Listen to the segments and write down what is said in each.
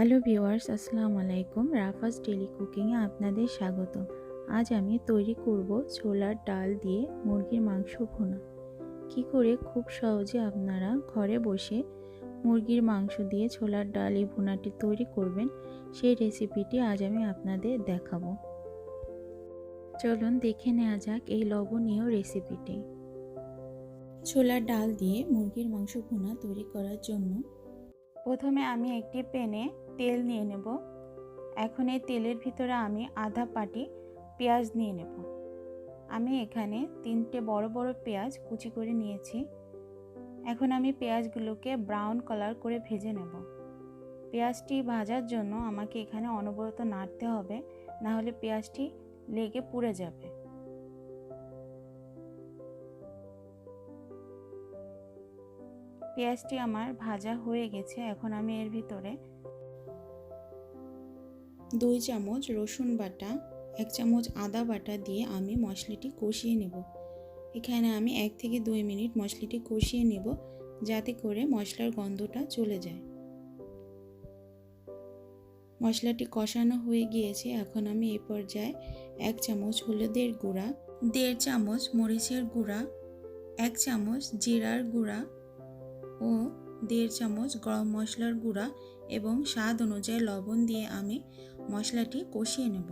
Hello viewers, আসসালামু আলাইকুম। Rufus daily কুকিংয়ে আপনাদের স্বাগত। আজ আমি তৈরি করব ছোলার ডাল দিয়ে মুরগির মাংস ভুনা। কি করে খুব সহজে আপনারা ঘরে বসে মুরগির মাংস দিয়ে ছোলার ডাল এই ভুনাটি তৈরি করবেন, সেই রেসিপিটি আজ আমি আপনাদের দেখাবো। চলুন দেখে নেওয়া যাক এই লোভনীয় রেসিপিটি। ছোলার ডাল দিয়ে মুরগির মাংস ভুনা তৈরি করার জন্য প্রথমে আমি একটি প্যানে তেল নিয়ে নেব। এখন এই তেলের ভিতরে আমি আধা পাটি পেঁয়াজ নিয়ে নেব। আমি এখানে 3টে বড় বড় পেঁয়াজ কুচি করে নিয়েছি। এখন আমি পেঁয়াজগুলোকে ব্রাউন কালার করে ভেজে নেব। পেঁয়াজটি ভাজার জন্য আমাকে এখানে অনবরত নাড়তে হবে, না হলে পেঁয়াজটি লেগে পুড়ে যাবে। পেঁয়াজটি আমার ভাজা হয়ে গেছে। এখন আমি এর ভিতরে 2 চামচ রসুন বাটা, 1 চামচ আদা বাটা দিয়ে আমি মশলাটি কষিয়ে নেব। এখানে আমি 1 থেকে 2 মিনিট মশলাটি কষিয়ে নেব, যাতে করে মশলার গন্ধটা চলে যায়। মশলাটি কষানো হয়ে গিয়েছে। এখন আমি এই পর্যায়ে 1 চামচ হলুদের গুঁড়া, 1.5 চামচ মরিচের গুঁড়া, 1 চামচ জিরার গুঁড়া ও 1.5 চামচ গরম মশলার গুঁড়া এবং স্বাদ অনুযায়ী লবণ দিয়ে আমি মশলাটি কষিয়ে নেব।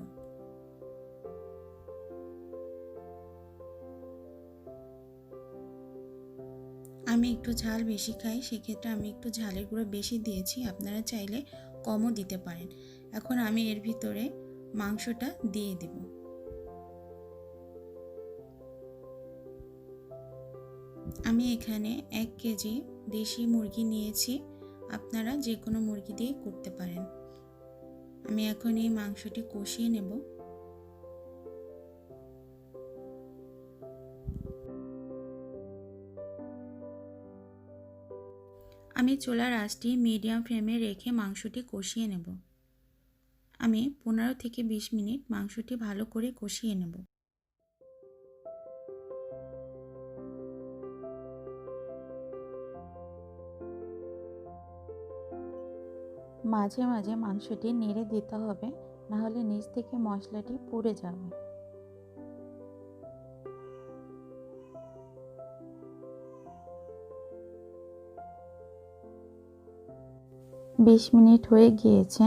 আমি একটু ঝাল বেশি খাই, সেক্ষেত্রে আমি একটু ঝালের গুঁড়ো বেশি দিয়েছি, আপনারা চাইলে কমও দিতে পারেন। এখন আমি এর ভিতরে মাংসটা দিয়ে দেব। আমি এখানে 1 কেজি দেশি মুরগি নিয়েছি, আপনারা যে কোনো মুরগি দিয়ে করতে পারেন। আমি এখন এই মাংসটি কষিয়ে নেব। আমি চুলার আঁচটি মিডিয়াম ফ্লেমে রেখে মাংসটি কষিয়ে নেব। আমি 15 থেকে 20 মিনিট মাংসটি ভালো করে কষিয়ে নেব। মাঝে মাঝে মাংসটি নেড়ে দিতে হবে, না হলে নিচ থেকে মশলাটি পুড়ে যাবে। বিশ মিনিট হয়ে গিয়েছে।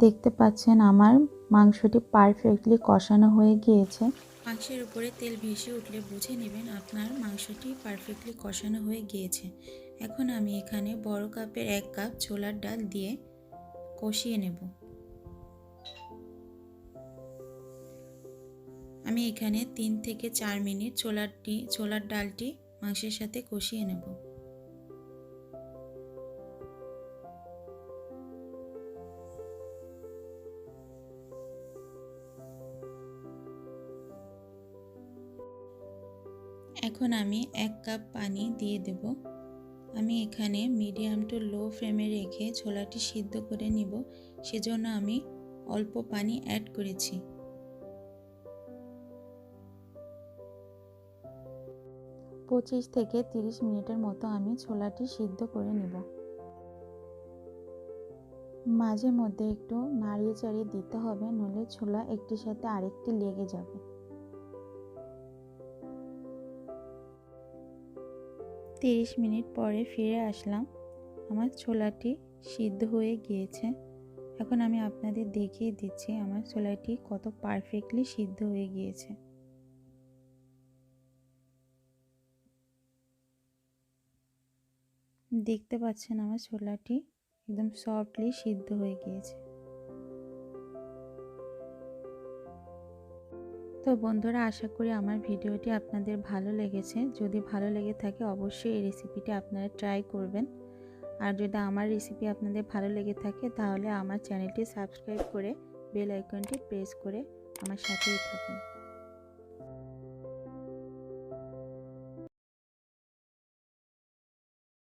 দেখতে পাচ্ছেন আমার মাংসটি পারফেক্টলি কষানো হয়ে গিয়েছে। মাংসের উপরে তেল ভেসে উঠলে বুঝে নেবেন আপনার মাংসটি পারফেক্টলি কষানো হয়ে গিয়েছে। এখন আমি এখানে বড় কাপের 1 কাপ ছোলার ডাল দিয়ে কষিয়ে নেব। আমি এখানে 3 থেকে 4 মিনিট ছোলার ডালটি মাংসের সাথে কষিয়ে নেব। এখন আমি 1 কাপ পানি দিয়ে দেব। আমি এখানে মিডিয়াম টু লো ফ্লেমে রেখে ছোলাটি সিদ্ধ করে নিব, সেজন্য আমি অল্প পানি অ্যাড করেছি। 25 থেকে 30 মিনিটের মতো আমি ছোলাটি সিদ্ধ করে নেব। মাঝে মধ্যে একটু নাড়িয়ে চাড়িয়ে দিতে হবে, নইলে ছোলা একটির সাথে আরেকটি লেগে যাবে। 30 মিনিট পরে ফিরে আসলাম। আমার ছোলাটি সিদ্ধ হয়ে গিয়েছে। এখন আমি আপনাদের দেখিয়ে দিচ্ছি আমার ছোলাটি কত পারফেক্টলি সিদ্ধ হয়ে গিয়েছে। দেখতে পাচ্ছেন আমার ছোলাটি একদম সফটলি সিদ্ধ হয়ে গিয়েছে। তো বন্ধুরা, আশা করি আমার ভিডিওটি আপনাদের ভালো লেগেছে। যদি ভালো লেগে থাকে অবশ্যই এই রেসিপিটি আপনারা ট্রাই করবেন। আর যদি আমার রেসিপি আপনাদের ভালো লেগে থাকে তাহলে আমার চ্যানেলটি সাবস্ক্রাইব করে বেল আইকনটি প্রেস করে আমার সাথেই থাকুন।